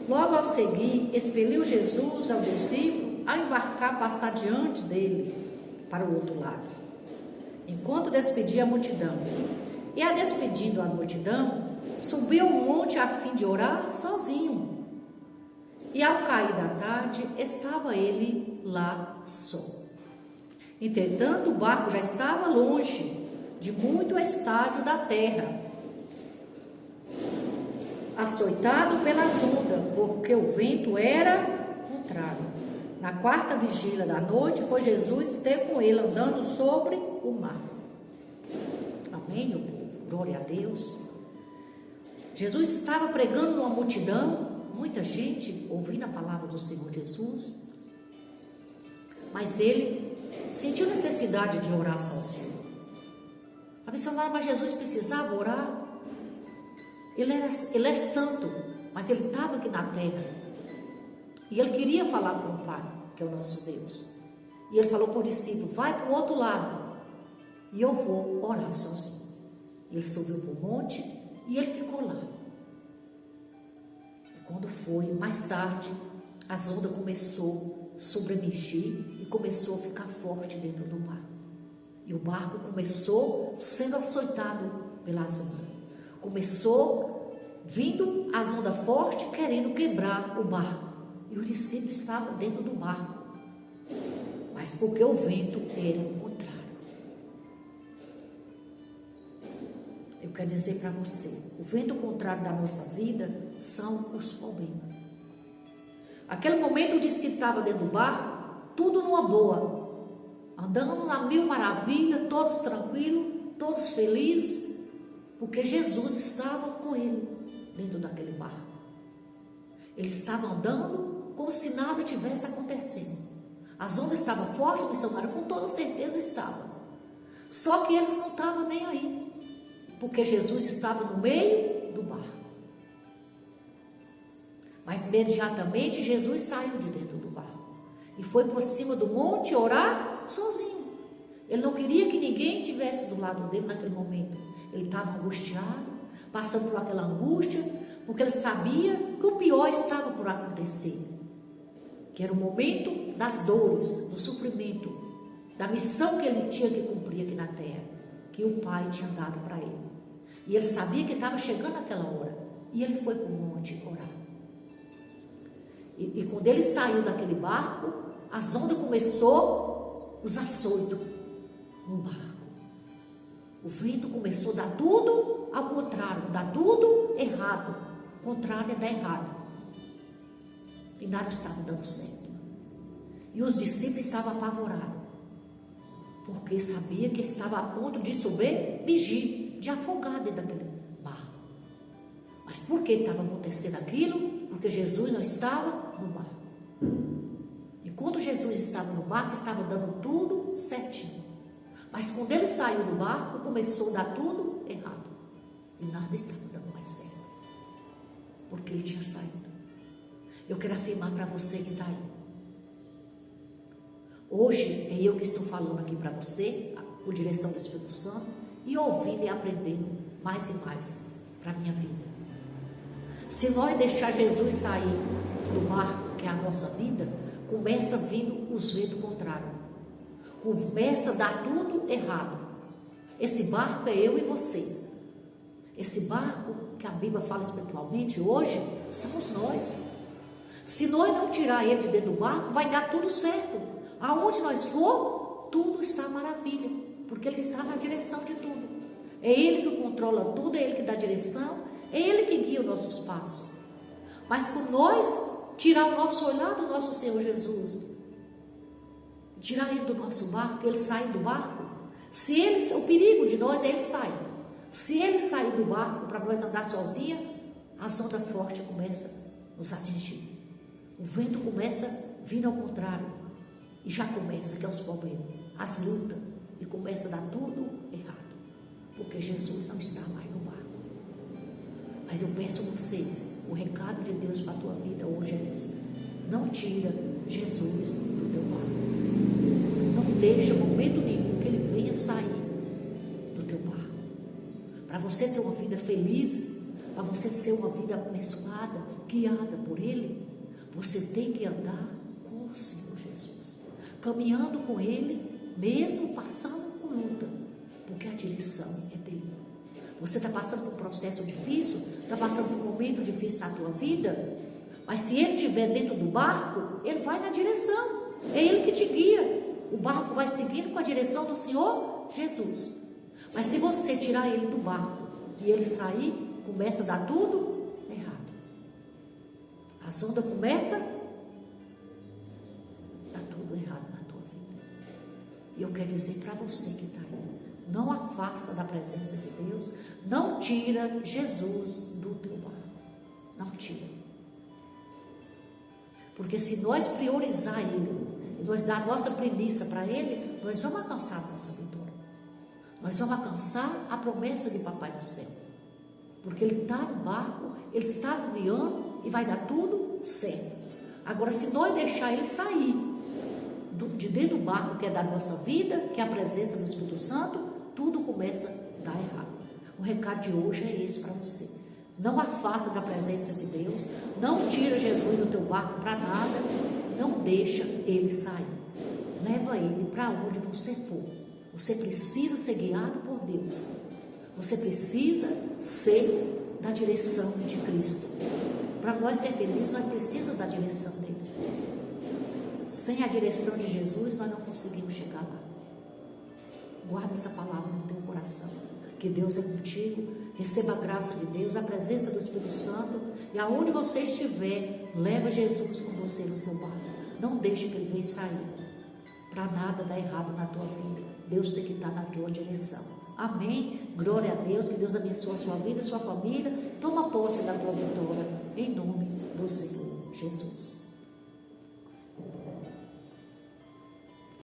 Logo ao seguir, expeliu Jesus ao discípulo a embarcar, passar diante dele para o outro lado, enquanto despedia a multidão. E a despedindo a multidão, subiu ao monte a fim de orar sozinho. E ao cair da tarde, estava ele lá só. Entretanto, o barco já estava longe, de muito estádio da terra, açoitado pelas ondas, porque o vento era contrário. Na quarta vigília da noite, foi Jesus ter com ele, andando sobre o mar. Amém, meu povo? Glória a Deus. Jesus estava pregando numa multidão, muita gente ouvindo a palavra do Senhor Jesus, mas ele sentiu necessidade de orar sozinho. A missionária, mas Jesus precisava orar. Ele é santo, mas ele estava aqui na terra. E ele queria falar com o Pai, que é o nosso Deus. E ele falou para o discípulo, vai para o outro lado, e eu vou orar sozinho. Ele subiu para o monte e ele ficou lá. E quando foi, mais tarde, as ondas começou a sobremergir e começou a ficar forte dentro do mar. E o barco começou sendo açoitado pelas ondas. Começou vindo as ondas fortes, querendo quebrar o barco. E o discípulo estava dentro do barco. Mas porque o vento era contrário. Eu quero dizer para você, o vento contrário da nossa vida são os problemas. Aquele momento o discípulo estava dentro do barco, tudo numa boa, andando na mil maravilha, todos tranquilos, todos felizes, porque Jesus estava com ele dentro daquele barco. Ele estava andando como se nada tivesse acontecendo. As ondas estavam fortes, o missionário com toda certeza estava. Só que eles não estavam nem aí, porque Jesus estava no meio do barco. Mas imediatamente Jesus saiu de dentro do barco e foi por cima do monte orar sozinho. Ele não queria que ninguém estivesse do lado dele naquele momento. Ele estava angustiado, passando por aquela angústia, porque ele sabia que o pior estava por acontecer, que era o momento das dores, do sofrimento, da missão que ele tinha que cumprir aqui na terra, que o Pai tinha dado para ele. E ele sabia que estava chegando aquela hora, e ele foi para o monte orar. E quando ele saiu daquele barco, as ondas começou, os açoitos no barco. O vento começou a dar tudo ao contrário, dar tudo errado. O contrário é dar errado. E nada estava dando certo. E os discípulos estavam apavorados, porque sabia que estava a ponto de submergir, de afogar dentro daquele barco. Mas por que estava acontecendo aquilo? Porque Jesus não estava no barco. Enquanto Jesus estava no barco, estava dando tudo certinho. Mas quando ele saiu do barco, começou a dar tudo errado. E nada estava dando mais certo. Porque ele tinha saído. Eu quero afirmar para você que está aí. Hoje é eu que estou falando aqui para você, por direção do Espírito Santo, e ouvindo e aprendendo mais e mais para a minha vida. Se nós deixar Jesus sair do barco, que é a nossa vida, começa vindo os ventos contrários. Começa a dar tudo errado. Esse barco é eu e você. Esse barco que a Bíblia fala espiritualmente hoje, somos nós. Se nós não tirar ele de dentro do barco, vai dar tudo certo. Aonde nós for, tudo está maravilha, porque ele está na direção de tudo. É ele que controla tudo, é ele que dá direção, é ele que guia os nossos passos. Mas por nós tirar o nosso olhar do nosso Senhor Jesus, tirar ele do nosso barco, ele sair do barco, o perigo de nós é ele sair. Se ele sair do barco para nós andar sozinha, a onda forte começa a nos atingir. O vento começa a vir ao contrário. E já começa, que é os problemas, as lutas, e começa a dar tudo errado. Porque Jesus não está mais no barco. Mas eu peço a vocês, o recado de Deus para a tua vida hoje é esse. Não tira Jesus do teu barco. Não deixa momento nenhum que ele venha sair do teu barco. Para você ter uma vida feliz, para você ter uma vida abençoada, guiada por Ele, você tem que andar com o Senhor Jesus, caminhando com Ele, mesmo passando por luta, porque a direção é dele. Você está passando por um processo difícil, está passando por um momento difícil na tua vida, mas se Ele estiver dentro do barco, Ele vai na direção, é Ele que te guia. O barco vai seguir com a direção do Senhor Jesus. Mas se você tirar Ele do barco e Ele sair, começa a dar tudo errado. A sonda começa a dar tudo errado na tua vida. E eu quero dizer para você que está aí, não afasta da presença de Deus, não tira Jesus do teu barco. Não tira. Porque se nós priorizar Ele, e nós dar a nossa premissa para Ele, nós vamos alcançar a nossa vitória. Nós vamos alcançar a promessa de Papai do Céu. Porque Ele está no barco, Ele está guiando e vai dar tudo certo. Agora, se nós deixar Ele sair de dentro do barco, que é da nossa vida, que é a presença do Espírito Santo, tudo começa a dar errado. O recado de hoje é esse para você. Não afasta da presença de Deus, não tira Jesus do teu barco para nada, não deixa Ele sair. Leva Ele para onde você for. Você precisa ser guiado por Deus. Você precisa ser da direção de Cristo. Para nós ser felizes, nós precisamos da direção dele. Sem a direção de Jesus, nós não conseguimos chegar lá. Guarda essa palavra no teu coração. Que Deus é contigo. Receba a graça de Deus, a presença do Espírito Santo. E aonde você estiver, leva Jesus com você no seu barco. Não deixe que ele venha sair. Para nada dar errado na tua vida. Deus tem que estar na tua direção. Amém? Glória a Deus. Que Deus abençoe a sua vida, a sua família. Toma posse da tua vitória. Em nome do Senhor Jesus.